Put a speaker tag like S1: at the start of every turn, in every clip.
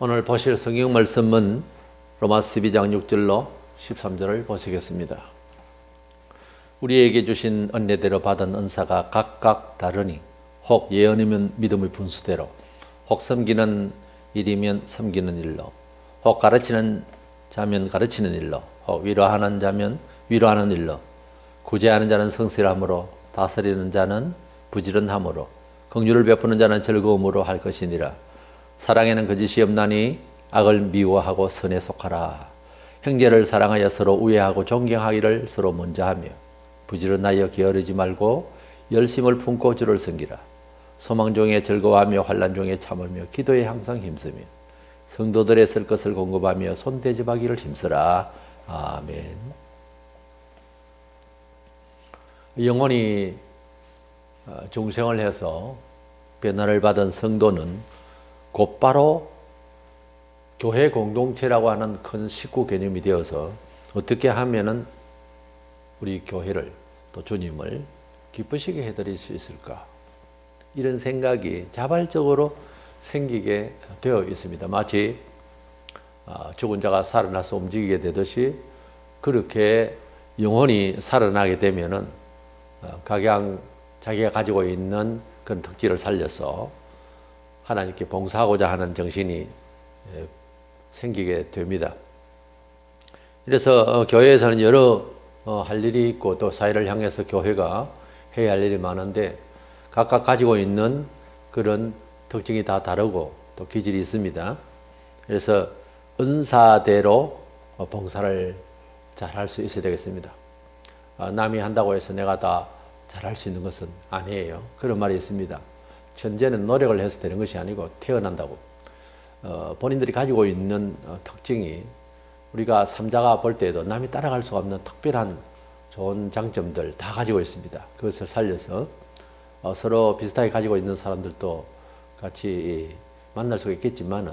S1: 오늘 보실 성경 말씀은 로마서 12장 6절로 13절을 보시겠습니다. 우리에게 주신 은혜대로 받은 은사가 각각 다르니 혹 예언이면 믿음의 분수대로, 혹 섬기는 일이면 섬기는 일로, 혹 가르치는 자면 가르치는 일로, 혹 위로하는 자면 위로하는 일로, 구제하는 자는 성실함으로, 다스리는 자는 부지런함으로, 긍휼을 베푸는 자는 즐거움으로 할 것이니라. 사랑에는 거짓이 없나니 악을 미워하고 선에 속하라. 형제를 사랑하여 서로 우애하고 존경하기를 서로 먼저 하며, 부지런하여 게으르지 말고 열심을 품고 주를 섬기라. 소망 중에 즐거워하며 환난 중에 참으며 기도에 항상 힘쓰며 성도들의 쓸 것을 공급하며 손대접하기를 힘쓰라. 아멘. 영혼이 중생을 해서 변화를 받은 성도는 곧바로 교회 공동체라고 하는 큰 식구 개념이 되어서 어떻게 하면은 우리 교회를 또 주님을 기쁘시게 해드릴 수 있을까, 이런 생각이 자발적으로 생기게 되어 있습니다. 마치 죽은 자가 살아나서 움직이게 되듯이 그렇게 영혼이 살아나게 되면은 각양 자기가 가지고 있는 그런 특질을 살려서 하나님께 봉사하고자 하는 정신이 생기게 됩니다. 그래서 교회에서는 여러 할 일이 있고 또 사회를 향해서 교회가 해야 할 일이 많은데 각각 가지고 있는 그런 특징이 다 다르고 또 기질이 있습니다. 그래서 은사대로 봉사를 잘 할 수 있어야 되겠습니다. 남이 한다고 해서 내가 다 잘할 수 있는 것은 아니에요. 그런 말이 있습니다. 천재는 노력을 해서 되는 것이 아니고 태어난다고. 본인들이 가지고 있는 특징이 우리가 삼자가 볼 때에도 남이 따라갈 수가 없는 특별한 좋은 장점들 다 가지고 있습니다. 그것을 살려서 서로 비슷하게 가지고 있는 사람들도 같이 만날 수가 있겠지만은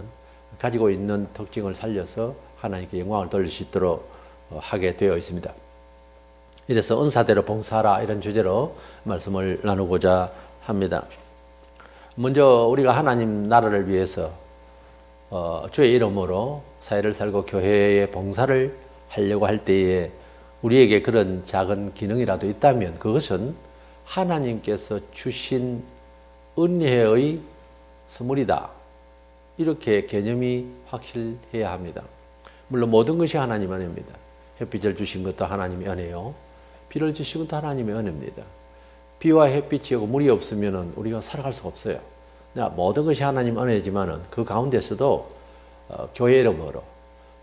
S1: 가지고 있는 특징을 살려서 하나님께 영광을 돌릴 수 있도록 하게 되어 있습니다. 이래서 은사대로 봉사하라, 이런 주제로 말씀을 나누고자 합니다. 먼저 우리가 하나님 나라를 위해서 주의 이름으로 사회를 살고 교회의 봉사를 하려고 할 때에 우리에게 그런 작은 기능이라도 있다면 그것은 하나님께서 주신 은혜의 선물이다, 이렇게 개념이 확실해야 합니다. 물론 모든 것이 하나님의 은혜입니다. 햇빛을 주신 것도 하나님의 은혜요, 비를 주신 것도 하나님의 은혜입니다. 비와 햇빛이 오고 물이 없으면 우리가 살아갈 수가 없어요. 모든 것이 하나님 은혜지만 그 가운데서도 교회 이름으로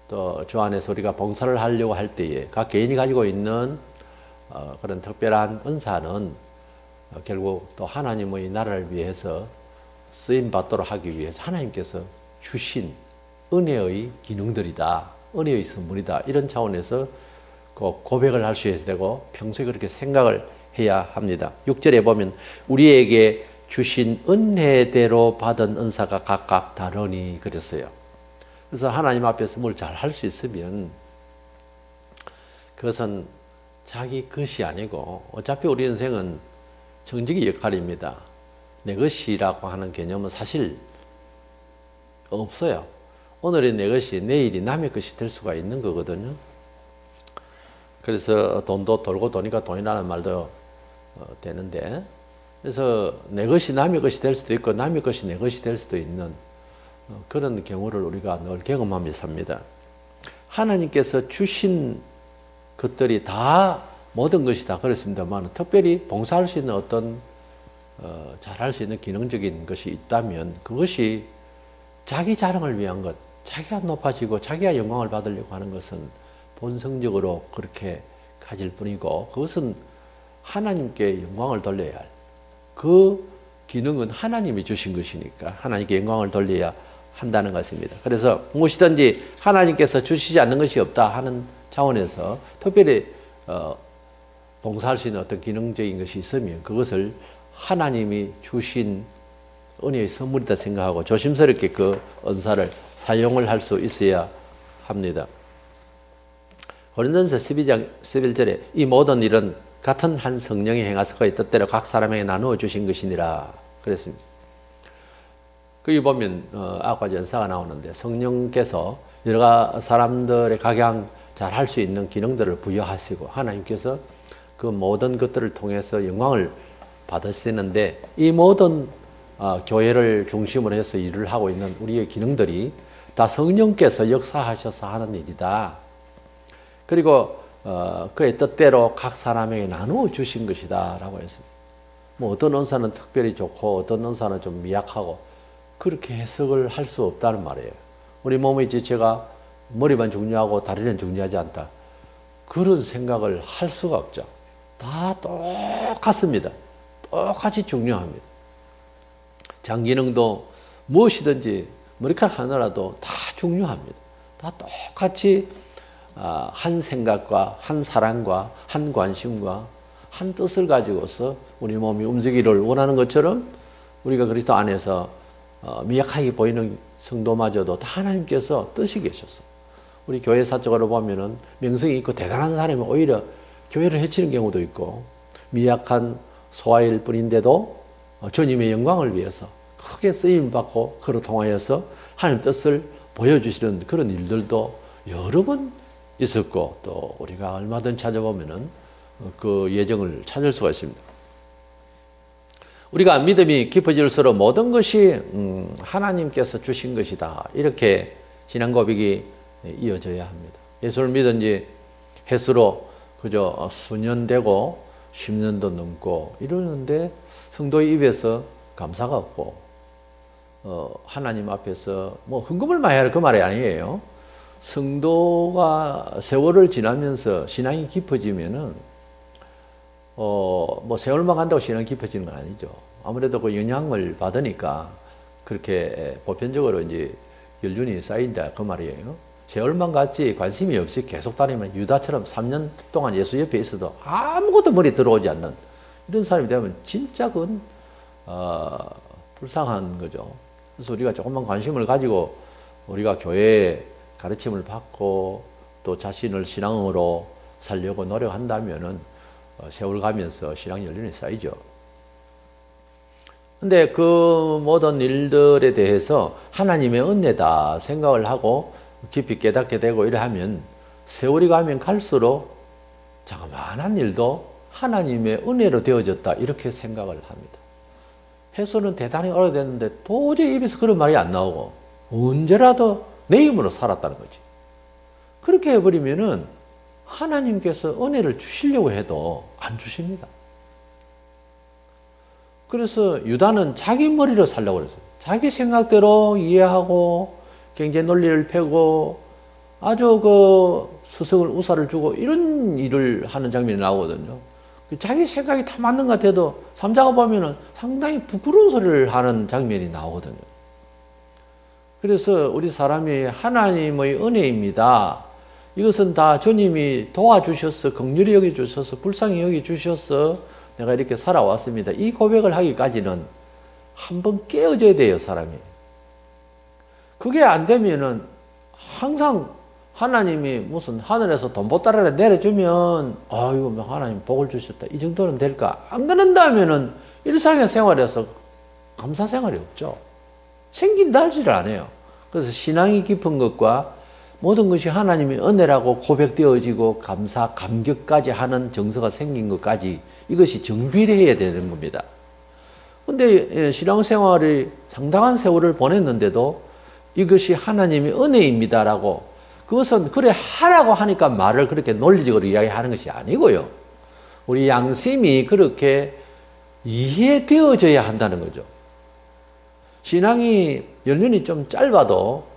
S1: 또 주 안에서 우리가 봉사를 하려고 할 때에 각 개인이 가지고 있는 그런 특별한 은사는 결국 또 하나님의 나라를 위해서 쓰임 받도록 하기 위해서 하나님께서 주신 은혜의 기능들이다, 은혜의 선물이다, 이런 차원에서 꼭 고백을 할 수 있어야 되고 평소에 그렇게 생각을 해야 합니다. 6절에 보면 우리에게 주신 은혜대로 받은 은사가 각각 다르니 그랬어요. 그래서 하나님 앞에서 뭘 잘 할 수 있으면 그것은 자기 것이 아니고, 어차피 우리 인생은 정직의 역할입니다. 내 것이라고 하는 개념은 사실 없어요. 오늘의 내 것이 내일이 남의 것이 될 수가 있는 거거든요. 그래서 돈도 돌고 도니까 돈이라는 말도 되는데, 그래서 내 것이 남의 것이 될 수도 있고 남의 것이 내 것이 될 수도 있는 그런 경우를 우리가 늘 경험하며 삽니다. 하나님께서 주신 것들이 다 모든 것이 다 그렇습니다만 특별히 봉사할 수 있는 어떤 잘할 수 있는 기능적인 것이 있다면 그것이 자기 자랑을 위한 것, 자기가 높아지고 자기가 영광을 받으려고 하는 것은 본성적으로 그렇게 가질 뿐이고, 그것은 하나님께 영광을 돌려야 할 그 기능은 하나님이 주신 것이니까 하나님께 영광을 돌려야 한다는 것입니다. 그래서 무엇이든지 하나님께서 주시지 않는 것이 없다 하는 차원에서 특별히 봉사할 수 있는 어떤 기능적인 것이 있으면 그것을 하나님이 주신 은혜의 선물이다 생각하고 조심스럽게 그 은사를 사용을 할 수 있어야 합니다. 고린도전서 12장 11절에 이 모든 일은 같은 한 성령이 행하사 그의 뜻대로 각 사람에게 나누어 주신 것이니라 그랬습니다. 거기 보면 아까 전사가 나오는데 성령께서 여러 사람들의 각양 잘 할 수 있는 기능들을 부여하시고 하나님께서 그 모든 것들을 통해서 영광을 받으시는데 이 모든 교회를 중심으로 해서 일을 하고 있는 우리의 기능들이 다 성령께서 역사하셔서 하는 일이다. 그리고 그의 뜻대로 각 사람에게 나누어 주신 것이다 라고 했습니다. 뭐 어떤 은사는 특별히 좋고 어떤 은사는 좀 미약하고 그렇게 해석을 할 수 없다는 말이에요. 우리 몸의 지체가 머리만 중요하고 다리는 중요하지 않다. 그런 생각을 할 수가 없죠. 다 똑같습니다. 똑같이 중요합니다. 장기능도 무엇이든지 머리카락 하나라도 다 중요합니다. 다 똑같이 한 생각과 한 사랑과 한 관심과 한 뜻을 가지고서 우리 몸이 움직이기를 원하는 것처럼 우리가 그리스도 안에서 미약하게 보이는 성도마저도 다 하나님께서 뜻이 계셨어. 우리 교회사적으로 보면은 명성이 있고 대단한 사람이 오히려 교회를 해치는 경우도 있고 미약한 소아일 뿐인데도 주님의 영광을 위해서 크게 쓰임받고 그로 통하여서 하나님 뜻을 보여주시는 그런 일들도 여러 번 있었고 또 우리가 얼마든 찾아보면은 그 예정을 찾을 수가 있습니다. 우리가 믿음이 깊어질수록 모든 것이 하나님께서 주신 것이다. 이렇게 신앙 고백이 이어져야 합니다. 예수를 믿은 지 횟수로 그저 수년 되고 10년도 넘고 이러는데 성도의 입에서 감사가 없고 하나님 앞에서 뭐 헌금을 많이 하라 그 말이 아니에요. 성도가 세월을 지나면서 신앙이 깊어지면은 뭐 세월만 간다고 신앙이 깊어지는 건 아니죠. 아무래도 그 영향을 받으니까 그렇게 보편적으로 이제 연륜이 쌓인다 그 말이에요. 세월만 갔지 관심이 없이 계속 다니면 유다처럼 3년 동안 예수 옆에 있어도 아무것도 머리에 들어오지 않는 이런 사람이 되면 진짜 그건 불쌍한 거죠. 그래서 우리가 조금만 관심을 가지고 우리가 교회에 가르침을 받고 또 자신을 신앙으로 살려고 노력한다면은 세월 가면서 신앙 연륜이 쌓이죠. 근데 그 모든 일들에 대해서 하나님의 은혜다 생각을 하고 깊이 깨닫게 되고 이래 하면 세월이 가면 갈수록 자그마한 일도 하나님의 은혜로 되어졌다 이렇게 생각을 합니다. 해수는 대단히 오래됐는데 도저히 입에서 그런 말이 안 나오고 언제라도 내 힘으로 살았다는 거지. 그렇게 해버리면은 하나님께서 은혜를 주시려고 해도 안 주십니다. 그래서 유다는 자기 머리로 살려고 그랬어요. 자기 생각대로 이해하고 경제 논리를 펴고 아주 그 수석을 우사를 주고 이런 일을 하는 장면이 나오거든요. 자기 생각이 다 맞는 것 같아도 삼자가 보면은 상당히 부끄러운 소리를 하는 장면이 나오거든요. 그래서 우리 사람이 하나님의 은혜입니다. 이것은 다 주님이 도와주셔서 긍휼히 여겨주셔서 불쌍히 여겨주셔서 내가 이렇게 살아왔습니다. 이 고백을 하기까지는 한번 깨어져야 돼요, 사람이. 그게 안 되면은 항상 하나님이 무슨 하늘에서 돈 보따리를 내려주면 이거 하나님 복을 주셨다. 이 정도는 될까? 안 그런다면은 일상의 생활에서 감사 생활이 없죠. 생긴다 하지를 않아요. 그래서 신앙이 깊은 것과 모든 것이 하나님의 은혜라고 고백되어지고 감사, 감격까지 하는 정서가 생긴 것까지 이것이 정비례해야 되는 겁니다. 근데 신앙생활이 상당한 세월을 보냈는데도 이것이 하나님의 은혜입니다라고 그것은 그래 하라고 하니까 말을 그렇게 논리적으로 이야기하는 것이 아니고요. 우리 양심이 그렇게 이해되어져야 한다는 거죠. 신앙이 연륜이 좀 짧아도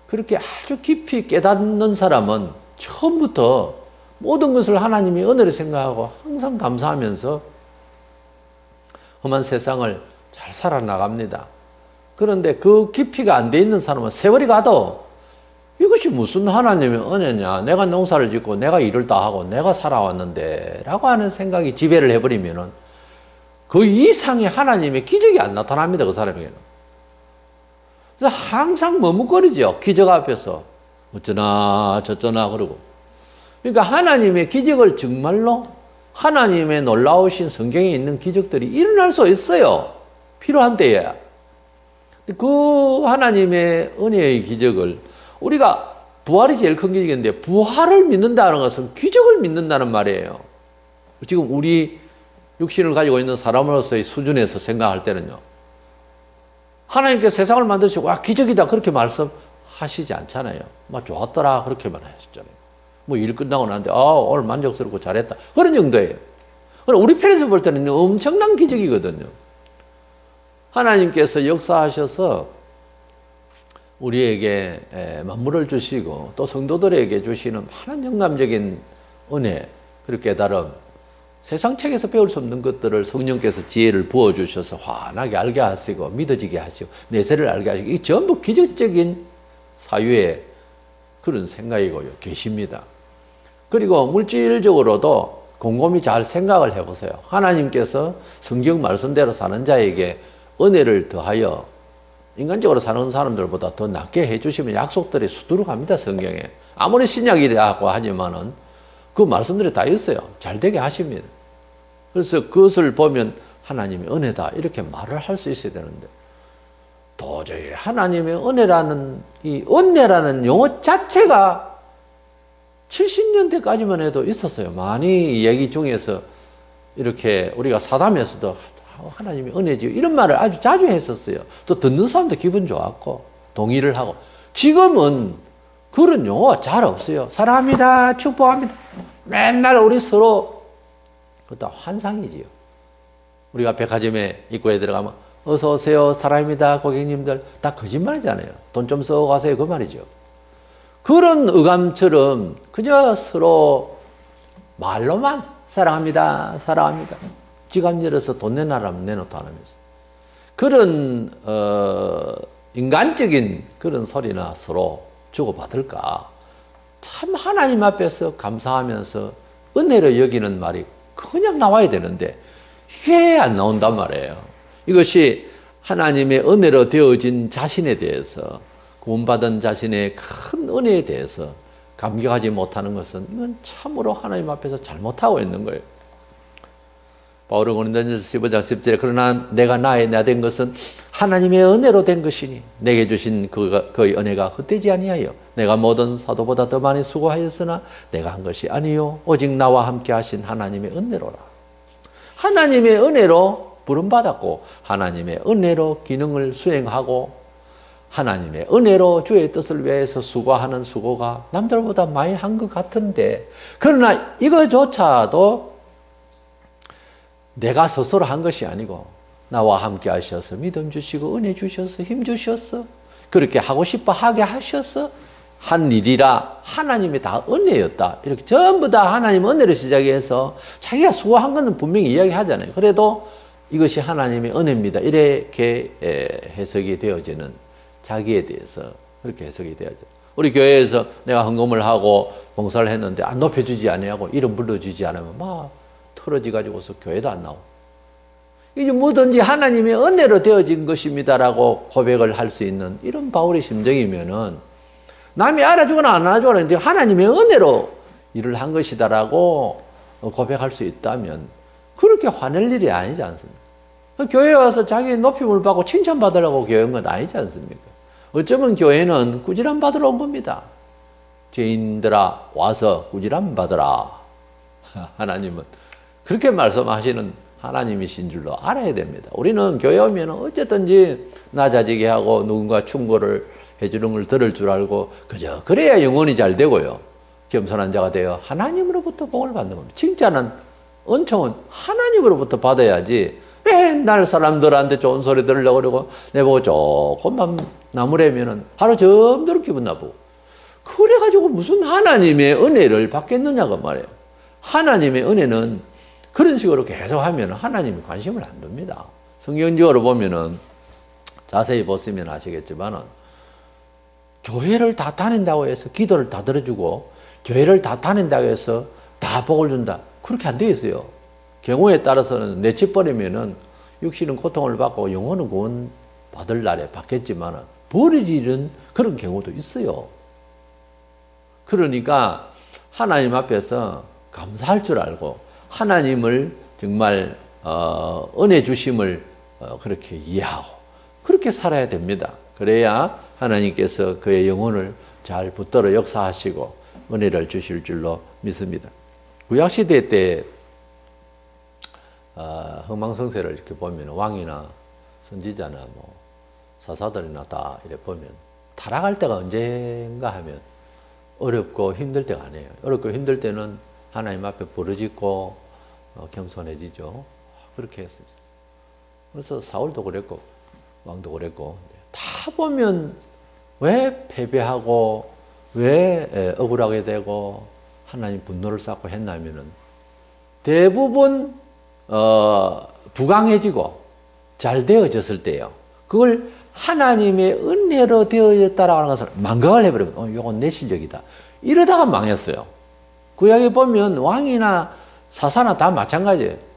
S1: 그렇게 아주 깊이 깨닫는 사람은 처음부터 모든 것을 하나님이 은혜로 생각하고 항상 감사하면서 험한 세상을 잘 살아나갑니다. 그런데 그 깊이가 안 돼 있는 사람은 세월이 가도 이것이 무슨 하나님의 은혜냐, 내가 농사를 짓고 내가 일을 다 하고 내가 살아왔는데 라고 하는 생각이 지배를 해버리면은 그 이상의 하나님의 기적이 안 나타납니다, 그 사람에게는. 그래서 항상 머뭇거리죠. 기적 앞에서 어쩌나 저쩌나 그러고. 그러니까 하나님의 기적을 정말로 하나님의 놀라우신 성경에 있는 기적들이 일어날 수 있어요. 필요한 때에. 그 하나님의 은혜의 기적을 우리가 부활이 제일 큰 기적인데 부활을 믿는다는 것은 기적을 믿는다는 말이에요. 지금 우리 육신을 가지고 있는 사람으로서의 수준에서 생각할 때는요. 하나님께서 세상을 만드시고 와 기적이다 그렇게 말씀하시지 않잖아요. 막 좋았더라 그렇게만 하셨잖아요. 뭐 일 끝나고 나는데 오늘 만족스럽고 잘했다 그런 정도예요. 우리 편에서 볼 때는 엄청난 기적이거든요. 하나님께서 역사하셔서 우리에게 만물을 주시고 또 성도들에게 주시는 많은 영감적인 은혜 그리고 깨달음 세상 책에서 배울 수 없는 것들을 성령께서 지혜를 부어주셔서 환하게 알게 하시고 믿어지게 하시고 내세를 알게 하시고 이 전부 기적적인 사유의 그런 생각이고요. 계십니다. 그리고 물질적으로도 곰곰이 잘 생각을 해보세요. 하나님께서 성경 말씀대로 사는 자에게 은혜를 더하여 인간적으로 사는 사람들보다 더 낫게 해주시면 약속들이 수두룩합니다. 성경에. 아무리 신약이라고 하지만은 그 말씀들이 다 있어요. 잘 되게 하십니다. 그래서 그것을 보면 하나님의 은혜다 이렇게 말을 할 수 있어야 되는데 도저히 하나님의 은혜라는 이 은혜라는 용어 자체가 70년대까지만 해도 있었어요. 많이 얘기 중에서 이렇게 우리가 사담에서도 하나님의 은혜지요 이런 말을 아주 자주 했었어요. 또 듣는 사람도 기분 좋았고 동의를 하고 지금은 그런 용어가 잘 없어요. 사랑합니다. 축복합니다. 맨날 우리 서로 그것도 환상이지요. 우리가 백화점에 입구에 들어가면 어서 오세요. 사랑합니다. 고객님들 다 거짓말이잖아요. 돈 좀 쓰고 가세요. 그 말이죠. 그런 의감처럼 그저 서로 말로만 사랑합니다. 사랑합니다. 지갑 열어서 돈 내놔라면 내놓도 안 하면서 그런 인간적인 그런 소리나 서로 주고받을까 참 하나님 앞에서 감사하면서 은혜로 여기는 말이 그냥 나와야 되는데 이게 안 나온단 말이에요. 이것이 하나님의 은혜로 되어진 자신에 대해서 구원받은 자신의 큰 은혜에 대해서 감격하지 못하는 것은 이건 참으로 하나님 앞에서 잘못하고 있는 거예요. 바울은 고린도전서 15장 10절에 그러나 내가 나의 나 된 것은 하나님의 은혜로 된 것이니 내게 주신 그의 은혜가 헛되지 아니하여 내가 모든 사도보다 더 많이 수고하였으나 내가 한 것이 아니요 오직 나와 함께 하신 하나님의 은혜로라. 하나님의 은혜로 부름받았고 하나님의 은혜로 기능을 수행하고 하나님의 은혜로 주의 뜻을 위해서 수고하는 수고가 남들보다 많이 한 것 같은데 그러나 이거조차도 내가 스스로 한 것이 아니고 나와 함께 하셔서 믿음 주시고 은혜 주셔서 힘 주셔서 그렇게 하고 싶어 하게 하셔서 한 일이라 하나님이 다 은혜였다. 이렇게 전부 다 하나님 은혜로 시작해서 자기가 수고한 것은 분명히 이야기하잖아요. 그래도 이것이 하나님의 은혜입니다. 이렇게 해석이 되어지는 자기에 대해서 그렇게 해석이 되어져. 우리 교회에서 내가 헌금을 하고 봉사를 했는데 안 높여주지 않냐고 이름 불러주지 않으면 막 틀어지 가지고서 교회도 안 나오고 이제 뭐든지 하나님의 은혜로 되어진 것입니다라고 고백을 할 수 있는 이런 바울의 심정이면은 남이 알아주거나 안 알아주거나 했는데 하나님의 은혜로 일을 한 것이다라고 고백할 수 있다면 그렇게 화낼 일이 아니지 않습니까? 교회에 와서 자기 높임을 받고 칭찬받으려고 교회 온 건 아니지 않습니까? 어쩌면 교회는 꾸지람 받으러 온 겁니다. 죄인들아 와서 꾸지람 받으라. 하나님은 그렇게 말씀하시는 하나님이신 줄로 알아야 됩니다. 우리는 교회 오면 어쨌든지 낮아지게 하고 누군가 충고를 해주는 걸 들을 줄 알고 그저 그래야 영혼이 잘 되고요. 겸손한 자가 되어 하나님으로부터 복을 받는 겁니다. 칭찬은 은총은 하나님으로부터 받아야지 맨날 사람들한테 좋은 소리 들으려고 그러고 내보고 조금만 나무래면은 하루 점도록 기분 나쁘고 그래가지고 무슨 하나님의 은혜를 받겠느냐고 말이에요. 하나님의 은혜는 그런 식으로 계속 하면 하나님이 관심을 안 둡니다. 성경적으로 보면은 자세히 보시면 아시겠지만은 교회를 다 다닌다고 해서 기도를 다 들어주고 교회를 다 다닌다고 해서 다 복을 준다. 그렇게 안 되어 있어요. 경우에 따라서는 내치버리면은 육신은 고통을 받고 영혼은 구원 받을 날에 받겠지만 버리는 그런 경우도 있어요. 그러니까 하나님 앞에서 감사할 줄 알고 하나님을 정말 은혜 주심을 그렇게 이해하고 그렇게 살아야 됩니다. 그래야 하나님께서 그의 영혼을 잘 붙들어 역사하시고 은혜를 주실 줄로 믿습니다. 구약시대 때 흥망성쇠를 이렇게 보면 왕이나 선지자나 뭐 사사들이나 다 이렇게 보면 타락할 때가 언젠가 하면 어렵고 힘들 때가 아니에요. 어렵고 힘들 때는 하나님 앞에 부르짖고 겸손해지죠. 그렇게 했어요. 그래서 사울도 그랬고 왕도 그랬고 다 보면 왜 패배하고 왜 억울하게 되고 하나님 분노를 쌓고 했냐면은 대부분 부강해지고 잘 되어졌을 때예요. 그걸 하나님의 은혜로 되어졌다라고 하는 것을 망각을 해버리고 이건 내 실력이다. 이러다가 망했어요. 구약에 보면 왕이나 사사나 다 마찬가지예요.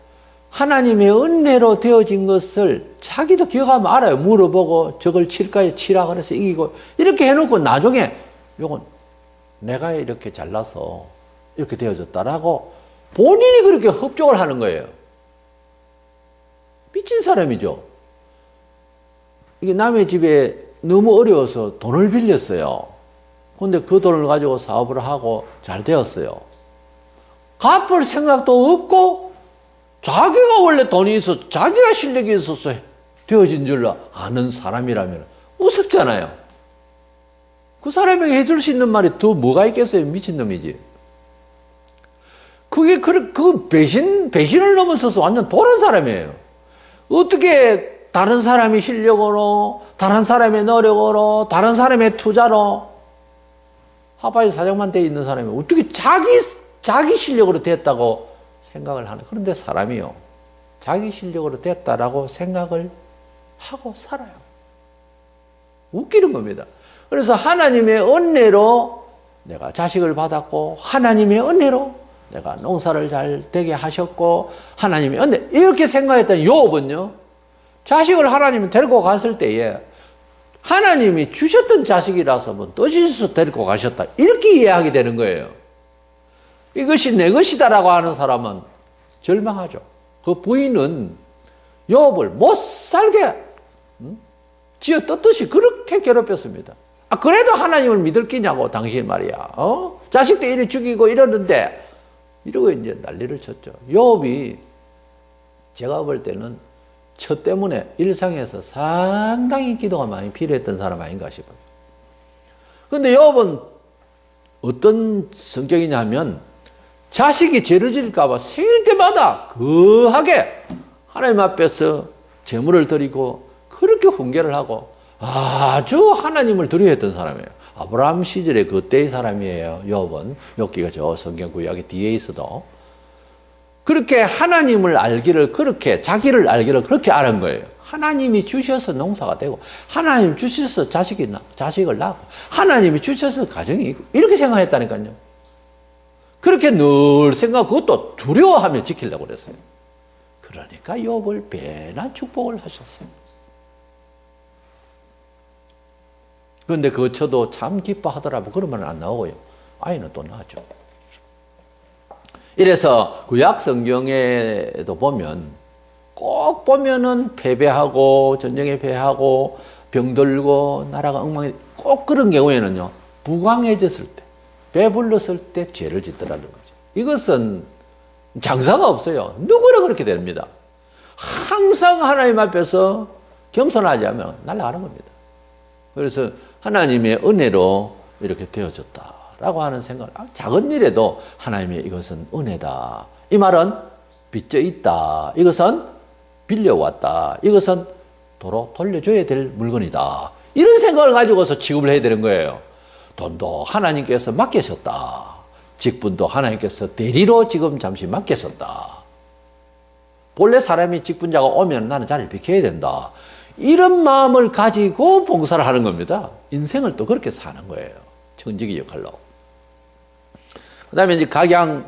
S1: 하나님의 은혜로 되어진 것을 자기도 기억하면 알아요. 물어보고 저걸 칠까요? 치라 그래서 이기고 이렇게 해놓고 나중에 이건 내가 이렇게 잘나서 이렇게 되어졌다라고 본인이 그렇게 흡족을 하는 거예요. 미친 사람이죠. 이게 남의 집에 너무 어려워서 돈을 빌렸어요. 근데 그 돈을 가지고 사업을 하고 잘 되었어요. 갚을 생각도 없고 자기가 원래 돈이 있어서 자기가 실력이 있어서 되어진 줄 아는 사람이라면 우습잖아요. 그 사람에게 해줄 수 있는 말이 더 뭐가 있겠어요? 미친놈이지. 그게 그 배신을 넘어서서 완전 도란 사람이에요. 어떻게 다른 사람의 실력으로, 다른 사람의 노력으로, 다른 사람의 투자로 하바이 사장만 돼 있는 사람이 어떻게 자기 실력으로 됐다고 생각을 하는. 그런데 사람이요. 자기 실력으로 됐다라고 생각을 하고 살아요. 웃기는 겁니다. 그래서 하나님의 은혜로 내가 자식을 받았고 하나님의 은혜로 내가 농사를 잘 되게 하셨고 하나님의 은혜 이렇게 생각했던 욥은요. 자식을 하나님이 데리고 갔을 때에 하나님이 주셨던 자식이라서 뭐 떠주셔서 데리고 가셨다 이렇게 이해하게 되는 거예요. 이것이 내 것이다라고 하는 사람은 절망하죠. 그 부인은 욥을 못 살게 쥐어 뜯듯이 그렇게 괴롭혔습니다. 그래도 하나님을 믿을 끼냐고 당신 말이야. 자식도 이리 죽이고 이러는데 이러고 이제 난리를 쳤죠. 욥이 제가 볼 때는 처 때문에 일상에서 상당히 기도가 많이 필요했던 사람 아닌가 싶어요. 그런데 욥은 어떤 성격이냐면 자식이 죄를 지을까 봐 생일 때마다 거하게 하나님 앞에서 제물을 드리고 그렇게 훈계를 하고 아주 하나님을 두려워했던 사람이에요. 아브라함 시절에 그때의 사람이에요. 욥은 욥기가 저 성경 구약의 뒤에 있어도 그렇게 하나님을 알기를 그렇게 자기를 알기를 그렇게 아는 거예요. 하나님이 주셔서 농사가 되고 하나님 주셔서 자식을 낳고 하나님이 주셔서 가정이 있고 이렇게 생각했다니까요. 그렇게 늘 생각 그것도 두려워하며 지키려고 그랬어요. 그러니까 욥을 배나 축복을 하셨어요. 그런데 그 처도 참 기뻐하더라고. 그러면 안 나오고요. 아이는 또 낳았죠. 이래서 구약 성경에도 보면 꼭 보면은 패배하고 전쟁에 패하고 병들고 나라가 엉망이 꼭 그런 경우에는요. 부강해졌을 때 배불렀을 때 죄를 짓더라는 거죠. 이것은 장사가 없어요. 누구나 그렇게 됩니다. 항상 하나님 앞에서 겸손하지 않으면 날아가는 겁니다. 그래서 하나님의 은혜로 이렇게 되어졌다라고 하는 생각, 작은 일에도 하나님의 이것은 은혜다. 이 말은 빚져 있다. 이것은 빌려왔다. 이것은 도로 돌려줘야 될 물건이다. 이런 생각을 가지고서 취급을 해야 되는 거예요. 돈도 하나님께서 맡기셨다. 직분도 하나님께서 대리로 지금 잠시 맡기셨다. 본래 사람이 직분자가 오면 나는 자리를 비켜야 된다. 이런 마음을 가지고 봉사를 하는 겁니다. 인생을 또 그렇게 사는 거예요. 청지기 역할로. 그 다음에 이제 각양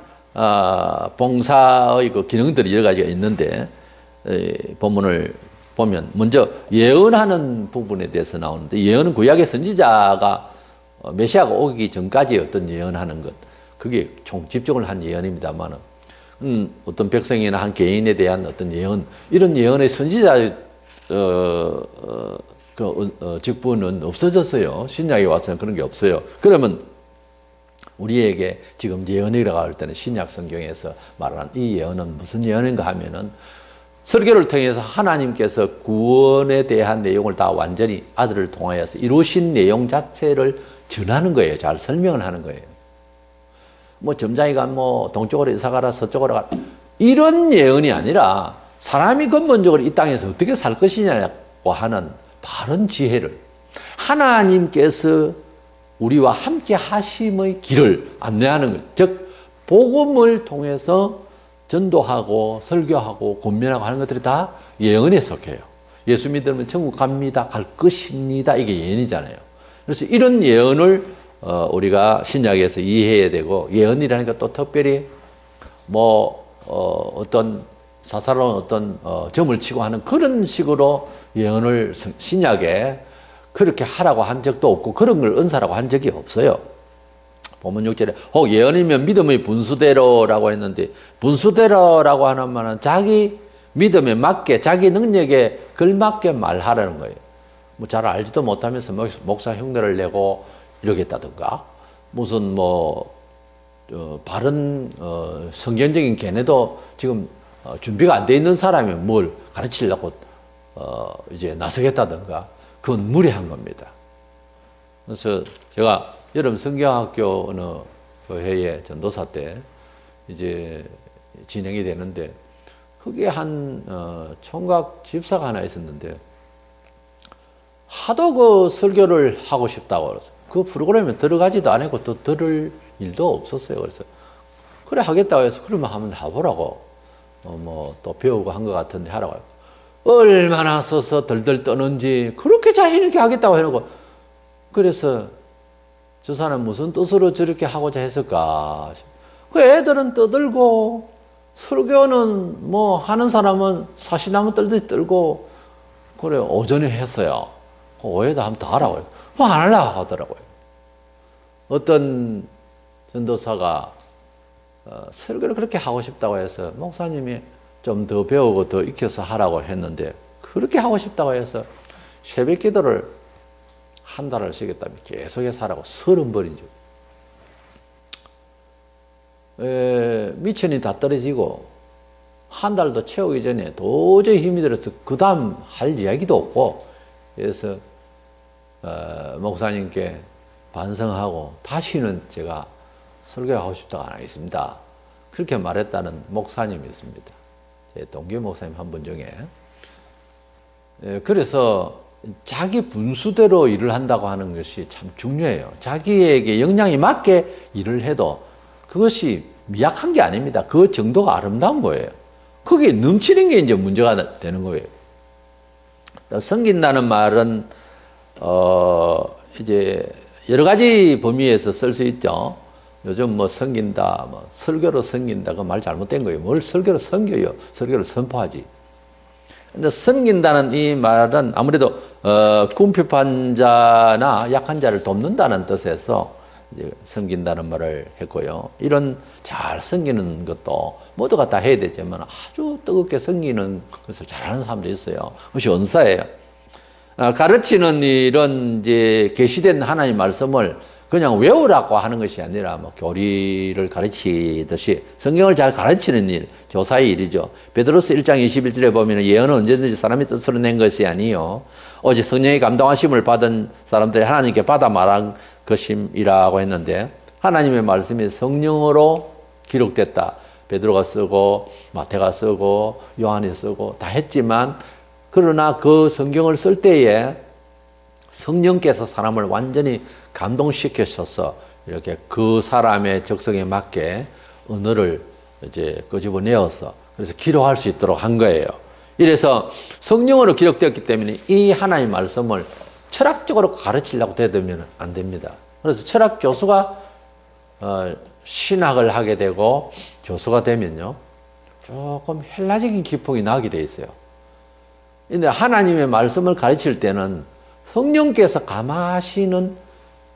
S1: 봉사의 그 기능들이 여러 가지가 있는데 본문을 보면 먼저 예언하는 부분에 대해서 나오는데 예언은 구약의 선지자가 메시아가 오기 전까지 어떤 예언하는 것 그게 총 집중을 한 예언입니다만 어떤 백성이나 한 개인에 대한 어떤 예언 이런 예언의 선지자 직분은 없어졌어요. 신약에 와서는 그런 게 없어요. 그러면 우리에게 지금 예언이라고 할 때는 신약 성경에서 말하는 이 예언은 무슨 예언인가 하면은 설교를 통해서 하나님께서 구원에 대한 내용을 다 완전히 아들을 통하여서 이루신 내용 자체를 전하는 거예요. 잘 설명을 하는 거예요. 뭐 점장이가 뭐 동쪽으로 이사 가라 서쪽으로 가라 이런 예언이 아니라 사람이 근본적으로 이 땅에서 어떻게 살 것이냐고 하는 바른 지혜를 하나님께서 우리와 함께 하심의 길을 안내하는 것. 즉 복음을 통해서 전도하고 설교하고 권면하고 하는 것들이 다 예언에 속해요. 예수 믿으면 천국 갑니다. 갈 것입니다. 이게 예언이잖아요. 그래서 이런 예언을 우리가 신약에서 이해해야 되고 예언이라는 것 또 특별히 어떤 사사로운 어떤 점을 치고 하는 그런 식으로 예언을 신약에 그렇게 하라고 한 적도 없고 그런 걸 은사라고 한 적이 없어요. 본문 6절에 혹 예언이면 믿음의 분수대로라고 했는데 분수대로라고 하는 말은 자기 믿음에 맞게 자기 능력에 걸맞게 말하라는 거예요. 뭐 잘 알지도 못하면서 목사 흉내를 내고 이러겠다든가 무슨 바른 성경적인 견해도 지금 준비가 안 돼 있는 사람이 뭘 가르치려고 이제 나서겠다든가 그건 무례한 겁니다. 그래서 제가 여름 성경학교 어느 교회의 전도사 때 이제 진행이 되는데 그게 한 총각 집사가 하나 있었는데 하도 그 설교를 하고 싶다고 그래서 그 프로그램에 들어가지도 않고 또 들을 일도 없었어요. 그래서 그래 하겠다고 해서 그러면 한번 해보라고 또 배우고 한 것 같은데 하라고 얼마나 써서 덜덜 떠는지 그렇게 자신 있게 하겠다고 해놓고 그래서 저 사람 무슨 뜻으로 저렇게 하고자 했을까? 그 애들은 떠들고 설교는 하는 사람은 사시나무 떨듯이 떨고 그래 오전에 했어요. 그 오해도 한번 더 하라고 안 하려고 하더라고요. 어떤 전도사가 설교를 그렇게 하고 싶다고 해서 목사님이 좀 더 배우고 더 익혀서 하라고 했는데 그렇게 하고 싶다고 해서 새벽 기도를 한 달을 쉬겠다며 계속해서 하라고 30번인 줄. 미천이 다 떨어지고 한 달도 채우기 전에 도저히 힘이 들어서 그 다음 할 이야기도 없고 그래서 목사님께 반성하고 다시는 제가 설교하고 싶다고 안 하겠습니다. 그렇게 말했다는 목사님이 있습니다. 제 동교 목사님 한 분 중에. 그래서 자기 분수대로 일을 한다고 하는 것이 참 중요해요. 자기에게 역량이 맞게 일을 해도 그것이 미약한 게 아닙니다. 그 정도가 아름다운 거예요. 그게 넘치는 게 이제 문제가 되는 거예요. 섬긴다는 말은 이제 여러 가지 범위에서 쓸 수 있죠. 요즘 섬긴다, 설교로 섬긴다, 그 말 잘못된 거예요. 뭘 설교로 섬겨요? 설교를 선포하지. 근데 섬긴다는 이 말은 아무래도 궁핍한 자나 약한 자를 돕는다는 뜻에서 이제 섬긴다는 말을 했고요. 이런 잘 섬기는 것도 모두가 다 해야 되지만 아주 뜨겁게 섬기는 것을 잘하는 사람도 있어요. 그것이 은사예요. 가르치는 이런 이제 계시된 하나님 말씀을 그냥 외우라고 하는 것이 아니라 교리를 가르치듯이 성경을 잘 가르치는 일, 교사의 일이죠. 베드로서 1장 21절에 보면 예언은 언제든지 사람의 뜻으로 낸 것이 아니요 오직 성령의 감동하심을 받은 사람들이 하나님께 받아 말한 것임이라고 했는데 하나님의 말씀이 성령으로 기록됐다. 베드로가 쓰고 마태가 쓰고 요한이 쓰고 다 했지만 그러나 그 성경을 쓸 때에 성령께서 사람을 완전히 감동시키셔서 이렇게 그 사람의 적성에 맞게 언어를 이제 끄집어내어서 그래서 기록할 수 있도록 한 거예요. 이래서 성령으로 기록되었기 때문에 이 하나님의 말씀을 철학적으로 가르치려고 대들면 안 됩니다. 그래서 철학 교수가 신학을 하게 되고 교수가 되면요 조금 헬라적인 기풍이 나게 돼 있어요. 근데 하나님의 말씀을 가르칠 때는 성령께서 감하시는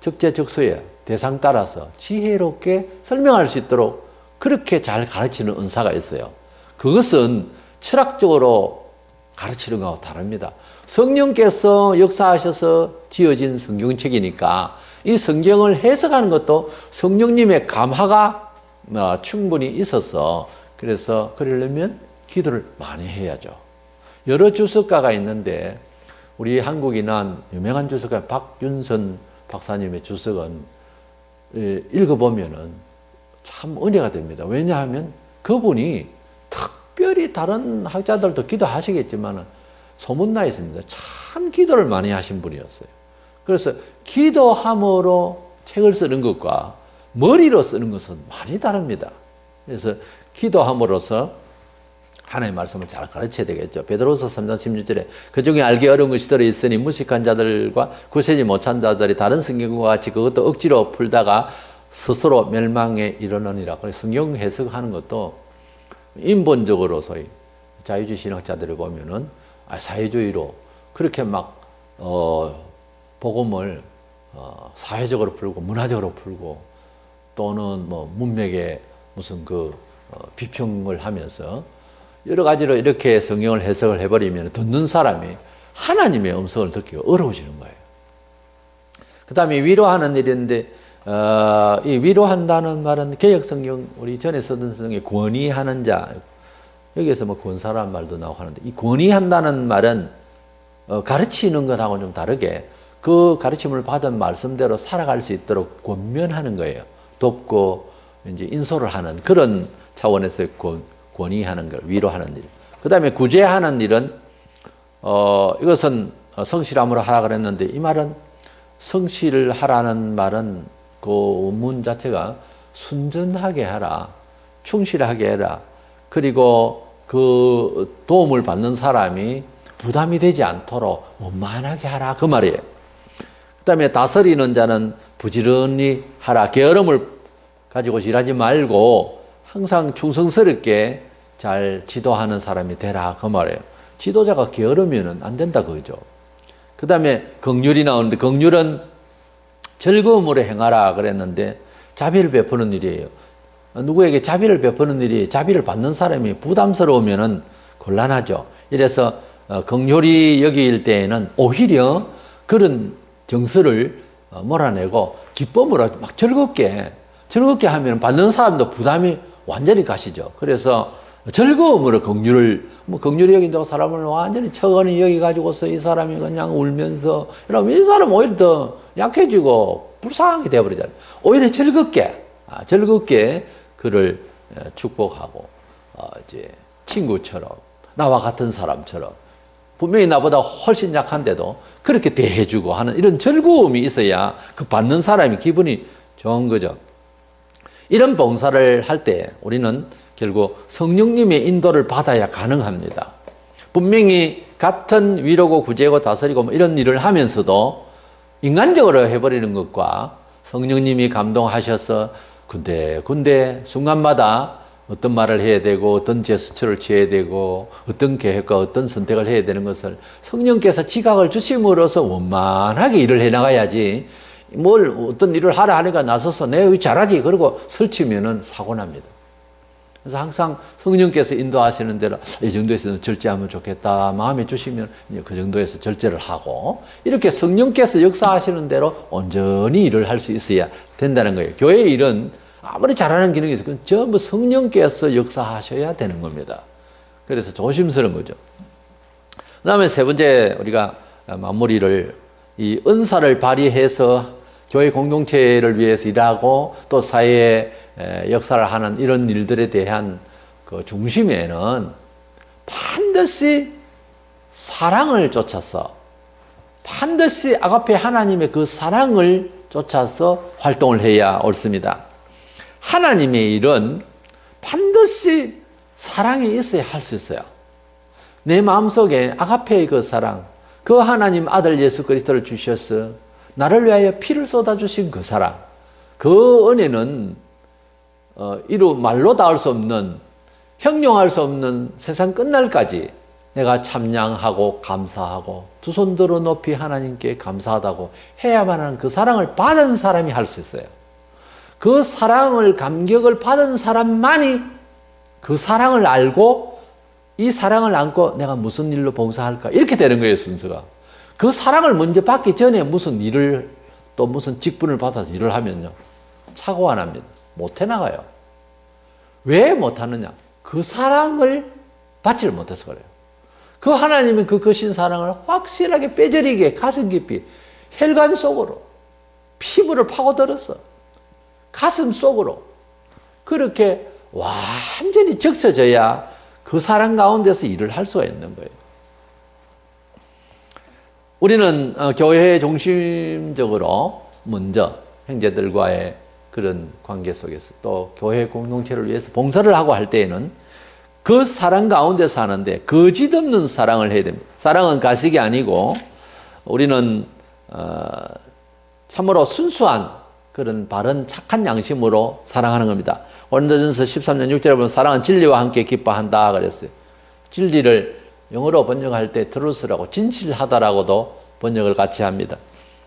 S1: 적재적소에 대상 따라서 지혜롭게 설명할 수 있도록 그렇게 잘 가르치는 은사가 있어요. 그것은 철학적으로 가르치는 것하고 다릅니다. 성령께서 역사하셔서 지어진 성경책이니까 이 성경을 해석하는 것도 성령님의 감화가 충분히 있어서 그래서 그러려면 기도를 많이 해야죠. 여러 주석가가 있는데 우리 한국에 난 유명한 주석가 박윤선 박사님의 주석은 읽어보면은 참 은혜가 됩니다. 왜냐하면 그분이 특별히 다른 학자들도 기도하시겠지만 소문나 있습니다. 참 기도를 많이 하신 분이었어요. 그래서 기도함으로 책을 쓰는 것과 머리로 쓰는 것은 많이 다릅니다. 그래서 기도함으로써 하나님의 말씀을 잘 가르쳐야 되겠죠. 베드로서 3장 16절에 그 중에 알기 어려운 것이 들어있으니 무식한 자들과 구세지 못한 자들이 다른 성경과 같이 그것도 억지로 풀다가 스스로 멸망에 이르느니라. 그래서 성경 해석하는 것도 인본적으로 소위 자유주의 신학자들을 보면은 사회주의로 그렇게 막 복음을 사회적으로 풀고 문화적으로 풀고 또는 뭐 문맥에 무슨 비평을 하면서 여러 가지로 이렇게 성경을 해석을 해버리면 듣는 사람이 하나님의 음성을 듣기가 어려워지는 거예요. 그 다음에 위로하는 일인데 이 위로한다는 말은 개역성경 우리 전에 쓰던 성경에 권위하는 자 여기에서 뭐 권사라는 말도 나오고 하는데 이 권위한다는 말은 가르치는 것하고 좀 다르게 그 가르침을 받은 말씀대로 살아갈 수 있도록 권면하는 거예요. 돕고 이제 인솔을 하는 그런 차원에서 권위하는 걸 위로하는 일. 그 다음에 구제하는 일은 이것은 성실함으로 하라 그랬는데 이 말은 성실을 하라는 말은 그 문 자체가 순전하게 하라, 충실하게 해라. 그리고 그 도움을 받는 사람이 부담이 되지 않도록 원만하게 하라 그 말이에요. 그 다음에 다스리는 자는 부지런히 하라. 게으름을 가지고 일하지 말고 항상 충성스럽게 잘 지도하는 사람이 되라 그 말이에요. 지도자가 게으르면 안 된다 그거죠. 그 다음에 긍휼이 나오는데 긍휼은 즐거움으로 행하라 그랬는데 자비를 베푸는 일이에요. 누구에게 자비를 베푸는 일이 자비를 받는 사람이 부담스러우면 곤란하죠. 이래서 긍휼히 여길 때에는 오히려 그런 정서를 몰아내고 기쁨으로 막 즐겁게 하면 받는 사람도 부담이 완전히 가시죠. 그래서 즐거움으로 긍휼히 여긴다고 사람을 완전히 처거니 여기가지고서 이 사람이 그냥 울면서 이러면 이 사람 오히려 더 약해지고 불쌍하게 되어버리잖아요. 오히려 즐겁게 그를 축복하고 이제 친구처럼 나와 같은 사람처럼 분명히 나보다 훨씬 약한데도 그렇게 대해주고 하는 이런 즐거움이 있어야 그 받는 사람이 기분이 좋은 거죠. 이런 봉사를 할 때 우리는 결국 성령님의 인도를 받아야 가능합니다. 분명히 같은 위로고 구제고 다스리고 뭐 이런 일을 하면서도 인간적으로 해버리는 것과 성령님이 감동하셔서 군데 순간마다 어떤 말을 해야 되고 어떤 제스처를 취해야 되고 어떤 계획과 어떤 선택을 해야 되는 것을 성령께서 지각을 주심으로써 원만하게 일을 해나가야지 어떤 일을 하라 하니까 나서서 내가 잘하지 그러고 설치면은 사고 납니다. 그래서 항상 성령께서 인도하시는 대로 이 정도에서는 절제하면 좋겠다 마음에 주시면 그 정도에서 절제를 하고 이렇게 성령께서 역사하시는 대로 온전히 일을 할 수 있어야 된다는 거예요. 교회 일은 아무리 잘하는 기능이 있어도 전부 성령께서 역사하셔야 되는 겁니다. 그래서 조심스러운 거죠. 그 다음에 세 번째 우리가 마무리를 이 은사를 발휘해서 교회 공동체를 위해서 일하고 또 사회에 역사를 하는 이런 일들에 대한 그 중심에는 반드시 사랑을 쫓아서 반드시 아가페 하나님의 그 사랑을 쫓아서 활동을 해야 옳습니다. 하나님의 일은 반드시 사랑이 있어야 할 수 있어요. 내 마음속에 아가페의 그 사랑, 그 하나님 아들 예수 그리스도를 주셔서 나를 위하여 피를 쏟아주신 그 사랑, 그 은혜는 말로 닿을 수 없는, 형용할 수 없는 세상 끝날까지 내가 참양하고 감사하고 두 손 들어 높이 하나님께 감사하다고 해야만 하는 그 사랑을 받은 사람이 할 수 있어요. 그 사랑을 감격을 받은 사람만이 그 사랑을 알고 이 사랑을 안고 내가 무슨 일로 봉사할까? 이렇게 되는 거예요, 순서가. 그 사랑을 먼저 받기 전에 무슨 일을 또 무슨 직분을 받아서 일을 하면요, 착오 안 합니다. 못 해나가요. 왜 못하느냐? 그 사랑을 받지를 못해서 그래요. 그 하나님이 그 거신 사랑을 확실하게 뼈저리게 가슴 깊이 혈관 속으로 피부를 파고들었어. 가슴 속으로 그렇게 완전히 적셔져야 그 사랑 가운데서 일을 할 수가 있는 거예요. 우리는 교회 중심적으로 먼저 형제들과의 그런 관계 속에서 또 교회 공동체를 위해서 봉사를 하고 할 때에는 그 사랑 가운데서 하는데 거짓 없는 사랑을 해야 됩니다. 사랑은 가식이 아니고 우리는 참으로 순수한 그런 바른 착한 양심으로 사랑하는 겁니다. 고린도전서 13년 6절에 보면 사랑은 진리와 함께 기뻐한다 그랬어요. 진리를 영어로 번역할 때 트루스라고 진실하다라고도 번역을 같이 합니다.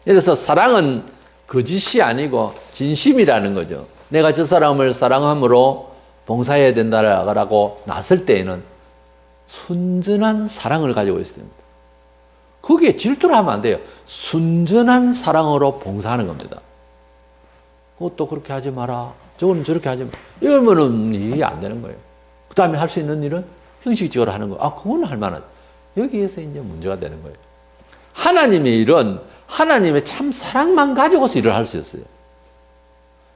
S1: 그래서 사랑은 거짓이 아니고 진심이라는 거죠. 내가 저 사람을 사랑함으로 봉사해야 된다라고 나설 때에는 순전한 사랑을 가지고 있어야 됩니다. 거기에 질투를 하면 안 돼요. 순전한 사랑으로 봉사하는 겁니다. 그것도 그렇게 하지 마라. 저거는 저렇게 하지 마라. 이러면은 일이 안 되는 거예요. 그 다음에 할 수 있는 일은 형식적으로 하는 거. 그건 할 만하죠. 여기에서 이제 문제가 되는 거예요. 하나님의 일은 하나님의 참 사랑만 가지고서 일을 할 수 있어요.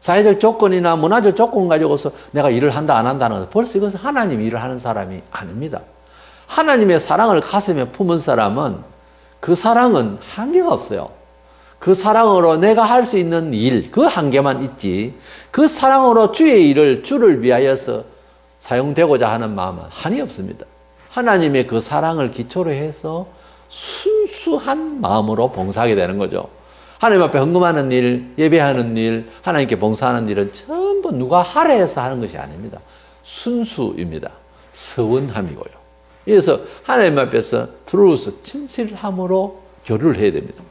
S1: 사회적 조건이나 문화적 조건 가지고서 내가 일을 한다 안 한다는 것은 벌써 이것은 하나님 일을 하는 사람이 아닙니다. 하나님의 사랑을 가슴에 품은 사람은 그 사랑은 한계가 없어요. 그 사랑으로 내가 할 수 있는 일, 그 한계만 있지, 그 사랑으로 주의 일을 주를 위하여서 사용되고자 하는 마음은 한이 없습니다. 하나님의 그 사랑을 기초로 해서 순수한 마음으로 봉사하게 되는 거죠. 하나님 앞에 헌금하는 일, 예배하는 일, 하나님께 봉사하는 일은 전부 누가 하라 해서 하는 것이 아닙니다. 순수입니다. 서원함이고요. 그래서 하나님 앞에서 트루스, 진실함으로 교류를 해야 됩니다.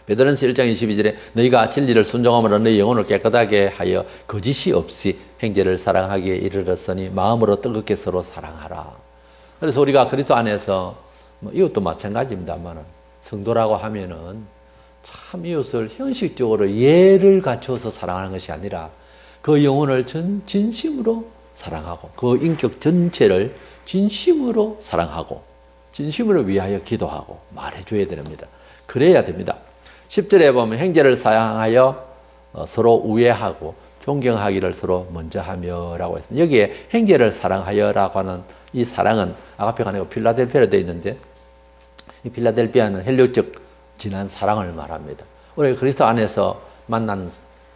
S1: 베드로전서 1장 22절에 너희가 진리를 순종함으로 너희 영혼을 깨끗하게 하여 거짓이 없이 형제를 사랑하기에 이르렀으니 마음으로 뜨겁게 서로 사랑하라. 그래서 우리가 그리스도 안에서 이것도 마찬가지입니다만 성도라고 하면은 참 이웃을 형식적으로 예를 갖춰서 사랑하는 것이 아니라 그 영혼을 진심으로 사랑하고 그 인격 전체를 진심으로 사랑하고 진심으로 위하여 기도하고 말해줘야 됩니다. 그래야 됩니다. 10절에 보면 형제를 사랑하여 서로 우애하고 존경하기를 서로 먼저 하며 라고 했습니다. 여기에 형제를 사랑하여라고 하는 이 사랑은 아가페가 아니고 필라델피아로 되어 있는데 이 필라델피아는 헬류적 진한 사랑을 말합니다. 우리 그리스도 안에서 만난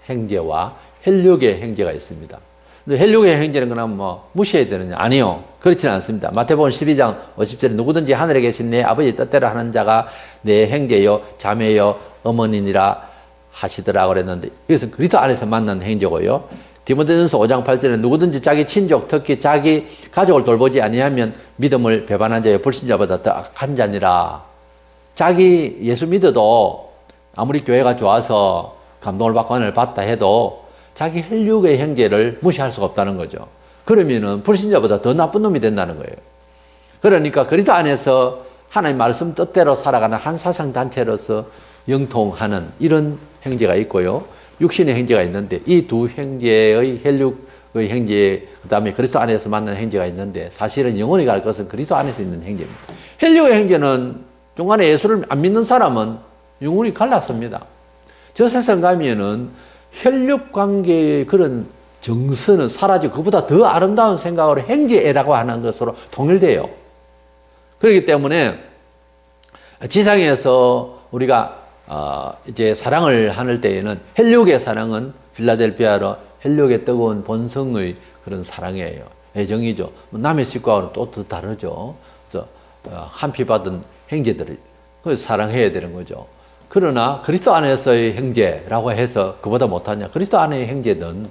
S1: 형제와 헬류의 형제가 있습니다. 근데 헬류의 형제는 그냥 무시해야 되느냐? 아니요. 그렇지는 않습니다. 마태복음 12장 50절에 누구든지 하늘에 계신 내 아버지 뜻대로 하는 자가 내 형제요, 자매요, 어머니니라 하시더라 그랬는데 이것은 그리스도 안에서 만난 형제고요. 디모데전서 5장 8절에 누구든지 자기 친족, 특히 자기 가족을 돌보지 아니하면 믿음을 배반한 자여 불신자보다 더 악한 자니라. 자기 예수 믿어도 아무리 교회가 좋아서 감동을 받고 은혜를 받다 해도 자기 혈육의 형제를 무시할 수가 없다는 거죠. 그러면은 불신자보다 더 나쁜 놈이 된다는 거예요. 그러니까 그리스도 안에서 하나님 말씀 뜻대로 살아가는 한 사상 단체로서 영통하는 이런 형제가 있고요. 육신의 형제가 있는데 이 두 형제의 혈육의 형제 그다음에 그리스도 안에서 만난 형제가 있는데 사실은 영원히 갈 것은 그리스도 안에서 있는 형제입니다. 혈육의 형제는 중간에 예수를 안 믿는 사람은 영원히 갈랐습니다. 저 세상 가면은 혈육 관계의 그런 정서는 사라지고 그보다 더 아름다운 생각으로 형제애라고 하는 것으로 통일돼요. 그렇기 때문에 지상에서 우리가 이제 사랑을 하는 때에는 헬육의 사랑은 필라델피아로 헬육의 뜨거운 본성의 그런 사랑이에요. 애정이죠. 남의 식구와는 또 더 다르죠. 그래서 한 피 받은 형제들을 사랑해야 되는 거죠. 그러나 그리스도 안에서의 형제라고 해서 그보다 못하냐? 그리스도 안의 형제는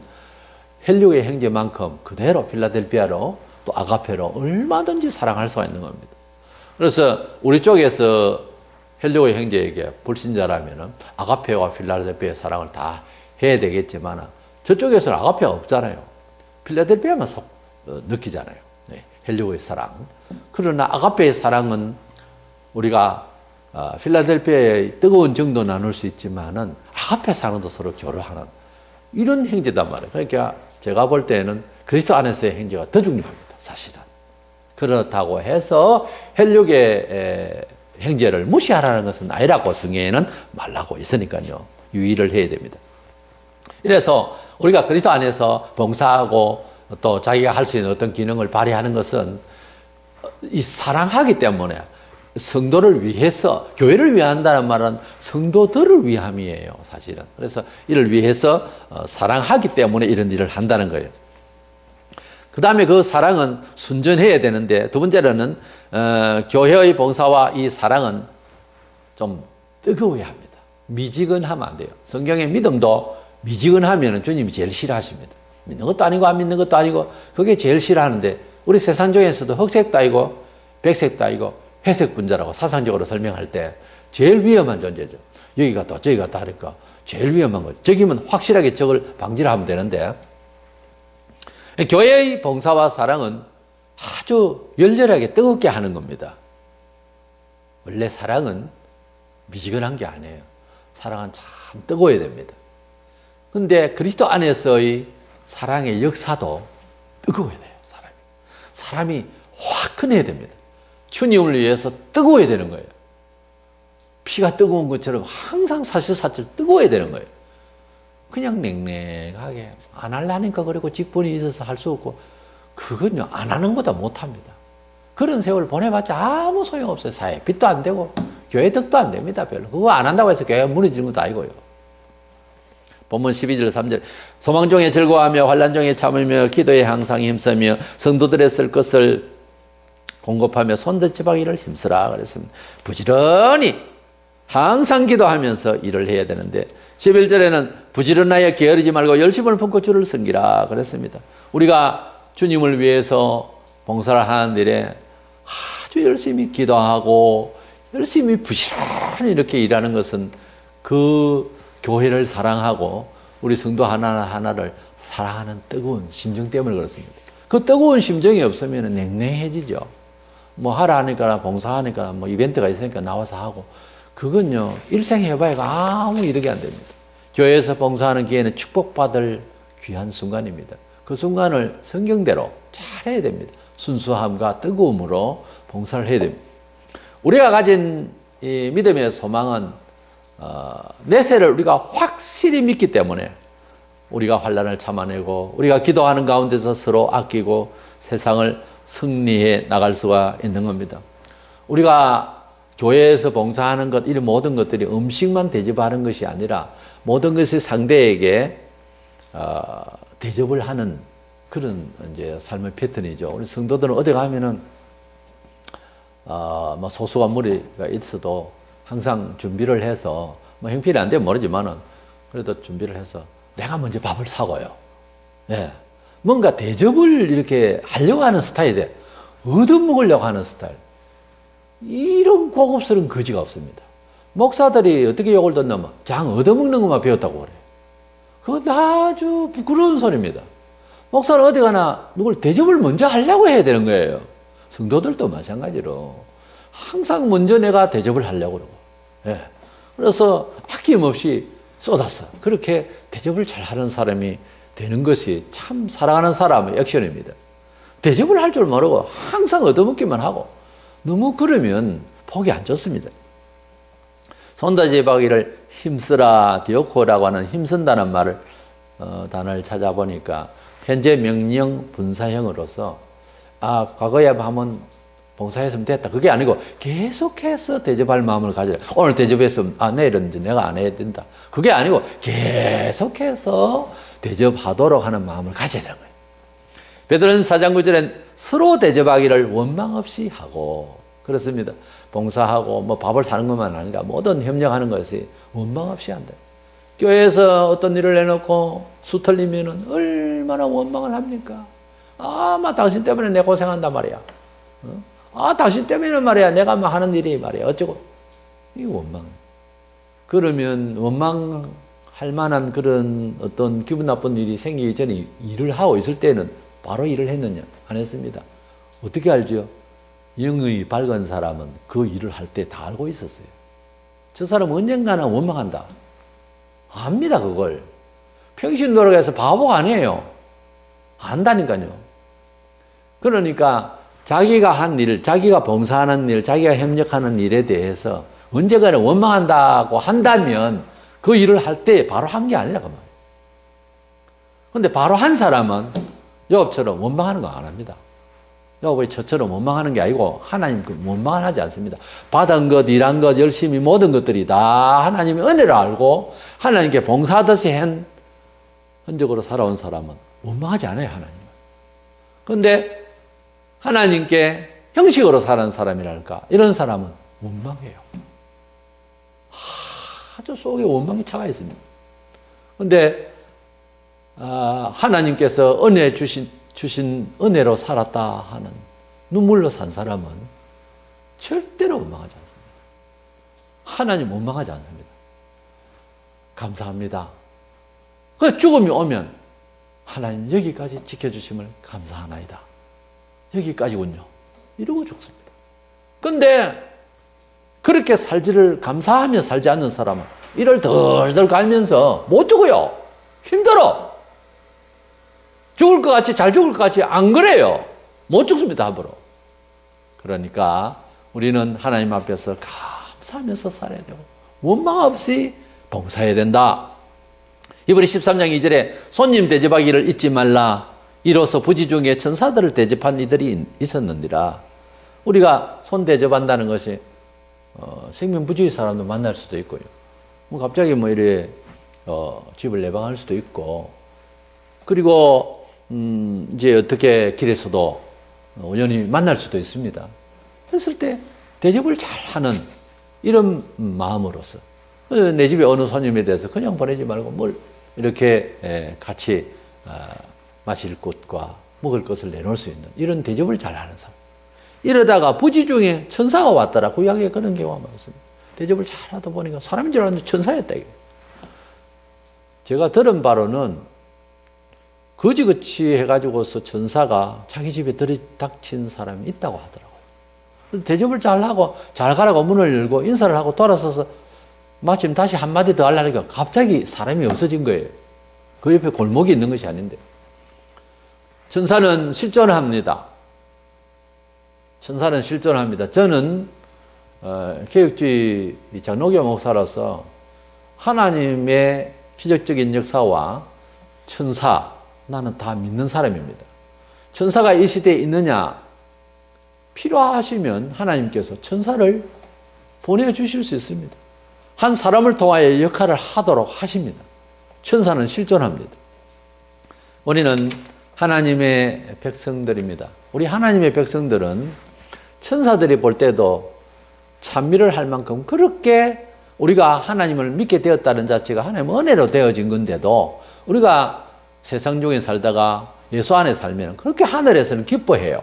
S1: 헬육의 형제만큼 그대로 필라델피아로 또 아가페로 얼마든지 사랑할 수가 있는 겁니다. 그래서 우리 쪽에서 헬류의 형제에게 불신자라면 아가페와 필라델피아의 사랑을 다 해야 되겠지만 저쪽에서는 아가페가 없잖아요. 필라델피아만 느끼잖아요. 네. 헬리오의 사랑. 그러나 아가페의 사랑은 우리가 필라델피아의 뜨거운 정도 나눌 수 있지만은 아가페 사랑도 서로 교류하는 이런 형제단 말이에요. 그러니까 제가 볼 때는 그리스도 안에서의 형제가 더 중요합니다. 사실은. 그렇다고 해서 헬육의 형제를 무시하라는 것은 아니라고 성경에는 말하고 있으니까요. 유의를 해야 됩니다. 이래서 우리가 그리스도 안에서 봉사하고 또 자기가 할 수 있는 어떤 기능을 발휘하는 것은 이 사랑하기 때문에 성도를 위해서, 교회를 위한다는 말은 성도들을 위함이에요, 사실은. 그래서 이를 위해서 사랑하기 때문에 이런 일을 한다는 거예요. 그 다음에 그 사랑은 순전해야 되는데, 두 번째로는 교회의 봉사와 이 사랑은 좀 뜨거워야 합니다. 미지근하면 안 돼요. 성경의 믿음도 미지근하면 주님이 제일 싫어하십니다. 믿는 것도 아니고 안 믿는 것도 아니고 그게 제일 싫어하는데, 우리 세상 중에서도 흑색도 아니고 백색도 아니고 회색 분자라고 사상적으로 설명할 때 제일 위험한 존재죠. 여기 갔다 저기 갔다 하니까 제일 위험한 거죠. 저기면 확실하게 적을 방지를 하면 되는데, 교회의 봉사와 사랑은 아주 열렬하게 뜨겁게 하는 겁니다. 원래 사랑은 미지근한 게 아니에요. 사랑은 참 뜨거워야 됩니다. 근데 그리스도 안에서의 사랑의 역사도 뜨거워야 돼요. 사람이 화끈해야 됩니다. 주님을 위해서 뜨거워야 되는 거예요. 피가 뜨거운 것처럼 항상 사실사실 뜨거워야 되는 거예요. 그냥 냉랭하게 안 하려니까 그리고 직분이 있어서 할 수 없고, 그건요 안 하는 것보다 못합니다. 그런 세월 보내봤자 아무 소용없어요. 사회 빛도 안 되고 교회 덕도 안 됩니다. 별로. 그거 안 한다고 해서 교회가 무너지는 것도 아니고요. 본문 12절 3절 소망 중에 즐거워하며 환난 중에 참으며 기도에 항상 힘쓰며 성도들의 쓸 것을 공급하며 손대지박이를 힘쓰라 그랬습니다. 부지런히 항상 기도하면서 일을 해야 되는데, 11절에는 부지런하여 게으르지 말고 열심을 품고 주를 섬기라 그랬습니다. 우리가 주님을 위해서 봉사를 하는 일에 아주 열심히 기도하고 열심히 부지런히 이렇게 일하는 것은 그 교회를 사랑하고 우리 성도 하나하나를 사랑하는 뜨거운 심정 때문에 그렇습니다. 그 뜨거운 심정이 없으면 냉랭해지죠. 뭐 하라 하니까 봉사하니까 뭐 이벤트가 있으니까 나와서 하고, 그건요 일생 해봐야 아무 이득이 안 됩니다. 교회에서 봉사하는 기회는 축복받을 귀한 순간입니다. 그 순간을 성경대로 잘 해야 됩니다. 순수함과 뜨거움으로 봉사를 해야 됩니다. 우리가 가진 이 믿음의 소망은 내세를 우리가 확실히 믿기 때문에 우리가 환난을 참아내고 우리가 기도하는 가운데서 서로 아끼고 세상을 승리해 나갈 수가 있는 겁니다. 우리가 교회에서 봉사하는 것, 이런 모든 것들이 음식만 대접하는 것이 아니라 모든 것이 상대에게 대접을 하는 그런 이제 삶의 패턴이죠. 우리 성도들은 어디 가면은 뭐 소수가 무리가 있어도 항상 준비를 해서, 뭐 형편이 안 되면 모르지만은 그래도 준비를 해서 내가 먼저 밥을 사고요. 예. 뭔가 대접을 이렇게 하려고 하는 스타일에 얻어먹으려고 하는 스타일. 이런 고급스러운 거지가 없습니다. 목사들이 어떻게 욕을 듣냐면 장 얻어먹는 것만 배웠다고 그래요. 그건 아주 부끄러운 소리입니다. 목사는 어디 가나 누굴 대접을 먼저 하려고 해야 되는 거예요. 성도들도 마찬가지로 항상 먼저 내가 대접을 하려고 그러고, 예. 그래서 아낌없이 쏟았어. 그렇게 대접을 잘하는 사람이 되는 것이 참 사랑하는 사람의 액션입니다. 대접을 할 줄 모르고 항상 얻어먹기만 하고, 너무 그러면 복이 안 좋습니다. 손다지박이를 힘쓰라, 디오코라고 하는 힘쓴다는 말을 단어를 찾아보니까 현재 명령 분사형으로서 과거에 한번 봉사했으면 됐다, 그게 아니고 계속해서 대접할 마음을 가지라. 오늘 대접했으면 내일은 이제 내가 안 해야 된다, 그게 아니고 계속해서 대접하도록 하는 마음을 가져야 되는 거예요. 베드로는 4장 9절엔 서로 대접하기를 원망 없이 하고 그렇습니다. 봉사하고 뭐 밥을 사는 것만 아니라 모든 협력하는 것이 원망 없이 한다. 교회에서 어떤 일을 해놓고 수틀리면은 얼마나 원망을 합니까? 당신 때문에 내 고생한단 말이야. 당신 때문에 말이야 내가 막 하는 일이 말이야 어쩌고. 이 원망. 그러면 원망할 만한 그런 어떤 기분 나쁜 일이 생기기 전에 일을 하고 있을 때는 바로 일을 했느냐? 안 했습니다. 어떻게 알죠? 영이 밝은 사람은 그 일을 할 때 다 알고 있었어요. 저 사람은 언젠가는 원망한다. 압니다, 그걸. 평신도로에서 바보가 아니에요. 안다니까요. 그러니까 자기가 한 일, 자기가 봉사하는 일, 자기가 협력하는 일에 대해서 언젠가는 원망한다고 한다면 그 일을 할 때 바로 한 게 아니라 그 말이에요. 근데 바로 한 사람은 요업처럼 원망하는 거 안 합니다. 요업이 저처럼 원망하는 게 아니고 하나님 원망을 하지 않습니다. 받은 것, 일한 것, 열심히 모든 것들이 다 하나님의 은혜를 알고 하나님께 봉사하듯이 한 흔적으로 살아온 사람은 원망하지 않아요, 하나님은. 그런데 하나님께 형식으로 사는 사람이랄까, 이런 사람은 원망해요. 아주 속에 원망이 차가 있습니다. 그런데 하나님께서 은혜 주신 은혜로 살았다 하는 눈물로 산 사람은 절대로 원망하지 않습니다. 하나님 원망하지 않습니다. 감사합니다. 그 죽음이 오면 하나님 여기까지 지켜주심을 감사하나이다. 여기까지군요. 이러고 죽습니다. 그런데 그렇게 살지를 감사하며 살지 않는 사람은 이를 덜덜 갈면서 못 죽어요. 힘들어. 죽을 것 같이 잘 죽을 것 같이 안 그래요. 못 죽습니다, 함부로. 그러니까 우리는 하나님 앞에서 감사하면서 살아야 되고 원망 없이 봉사해야 된다. 이브리 13장 2절에 손님 대접하기를 잊지 말라. 이로써 부지 중에 천사들을 대접한 이들이 있었느니라. 우리가 손 대접한다는 것이 생명부주의 사람도 만날 수도 있고요. 갑자기 이래 집을 내방할 수도 있고, 그리고 이제 어떻게 길에서도 우연히 만날 수도 있습니다. 했을 때 대접을 잘하는 이런 마음으로서 내 집에 어느 손님에 대해서 그냥 보내지 말고 뭘 이렇게 같이 마실 것과 먹을 것을 내놓을 수 있는 이런 대접을 잘하는 사람. 이러다가 부지 중에 천사가 왔더라. 구약에 그런 경우가 많습니다. 대접을 잘하다 보니까 사람인 줄 알았는데 천사였다. 제가 들은 바로는 거지같이 해가지고서 천사가 자기 집에 들이닥친 사람이 있다고 하더라고요. 대접을 잘하고 잘 가라고 문을 열고 인사를 하고 돌아서서 마침 다시 한마디 더 하려니까 갑자기 사람이 없어진 거예요. 그 옆에 골목이 있는 것이 아닌데. 천사는 실존합니다. 천사는 실존합니다. 저는 개혁주의 장로교 목사로서 하나님의 기적적인 역사와 천사, 나는 다 믿는 사람입니다. 천사가 이 시대에 있느냐? 필요하시면 하나님께서 천사를 보내주실 수 있습니다. 한 사람을 통하여 역할을 하도록 하십니다. 천사는 실존합니다. 우리는 하나님의 백성들입니다. 우리 하나님의 백성들은 천사들이 볼 때도 찬미를 할 만큼 그렇게 우리가 하나님을 믿게 되었다는 자체가 하나님의 은혜로 되어진 건데도 우리가 세상 중에 살다가 예수 안에 살면 그렇게 하늘에서는 기뻐해요.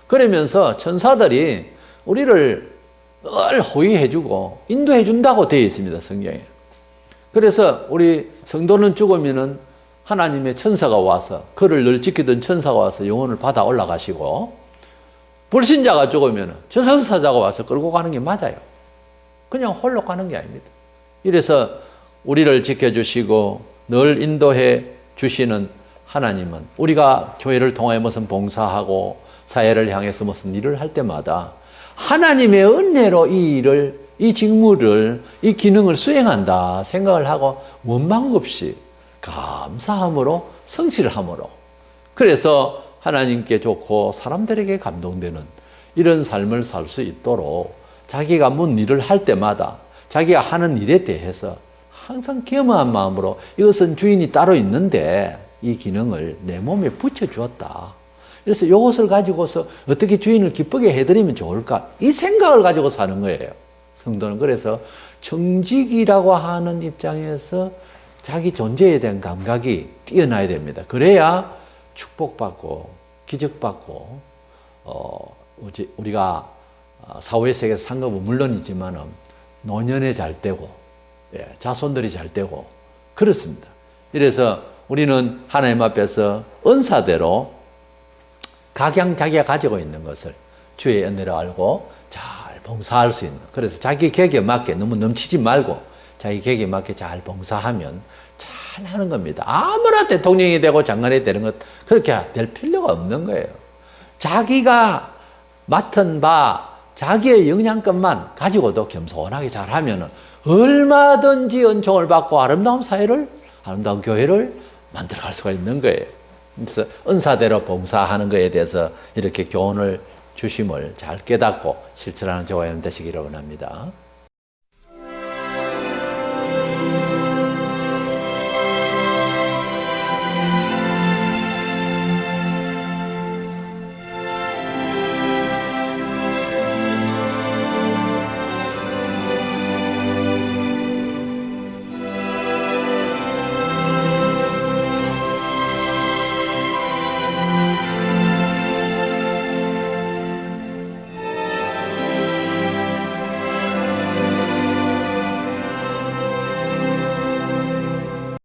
S1: 그러면서 천사들이 우리를 늘 호위해주고 인도해준다고 되어 있습니다, 성경에. 그래서 우리 성도는 죽으면은 하나님의 천사가 와서 그를 늘 지키던 천사가 와서 영혼을 받아 올라가시고, 불신자가 죽으면 저승사자가 와서 끌고 가는 게 맞아요. 그냥 홀로 가는 게 아닙니다. 이래서 우리를 지켜주시고 늘 인도해 주시는 하나님은 우리가 교회를 통하여 무슨 봉사하고 사회를 향해서 무슨 일을 할 때마다 하나님의 은혜로 이 일을, 이 직무를, 이 기능을 수행한다 생각을 하고 원망 없이 감사함으로 성실함으로, 그래서 하나님께 좋고 사람들에게 감동되는 이런 삶을 살 수 있도록 자기가 뭔 일을 할 때마다 자기가 하는 일에 대해서 항상 겸허한 마음으로 이것은 주인이 따로 있는데 이 기능을 내 몸에 붙여주었다. 그래서 이것을 가지고서 어떻게 주인을 기쁘게 해드리면 좋을까? 이 생각을 가지고 사는 거예요. 성도는 그래서 정직이라고 하는 입장에서 자기 존재에 대한 감각이 뛰어나야 됩니다. 그래야 축복받고 기적받고 우리가 사후세계에서 산 것은 물론이지만 노년에 잘 되고 자손들이 잘 되고 그렇습니다. 이래서 우리는 하나님 앞에서 은사대로 각양 자기가 가지고 있는 것을 주의 은혜로 알고 잘 봉사할 수 있는, 그래서 자기 계기에 맞게 너무 넘치지 말고 자기 계기에 맞게 잘 봉사하면 잘 하는 겁니다. 아무나 대통령이 되고 장관이 되는 것 그렇게 될 필요가 없는 거예요. 자기가 맡은 바 자기의 역량것만 가지고도 겸손하게 잘하면 얼마든지 은총을 받고 아름다운 사회를, 아름다운 교회를 만들어갈 수가 있는 거예요. 그래서 은사대로 봉사하는 것에 대해서 이렇게 교훈을 주심을 잘 깨닫고 실천하는 저와 여러분 되시기를 원합니다.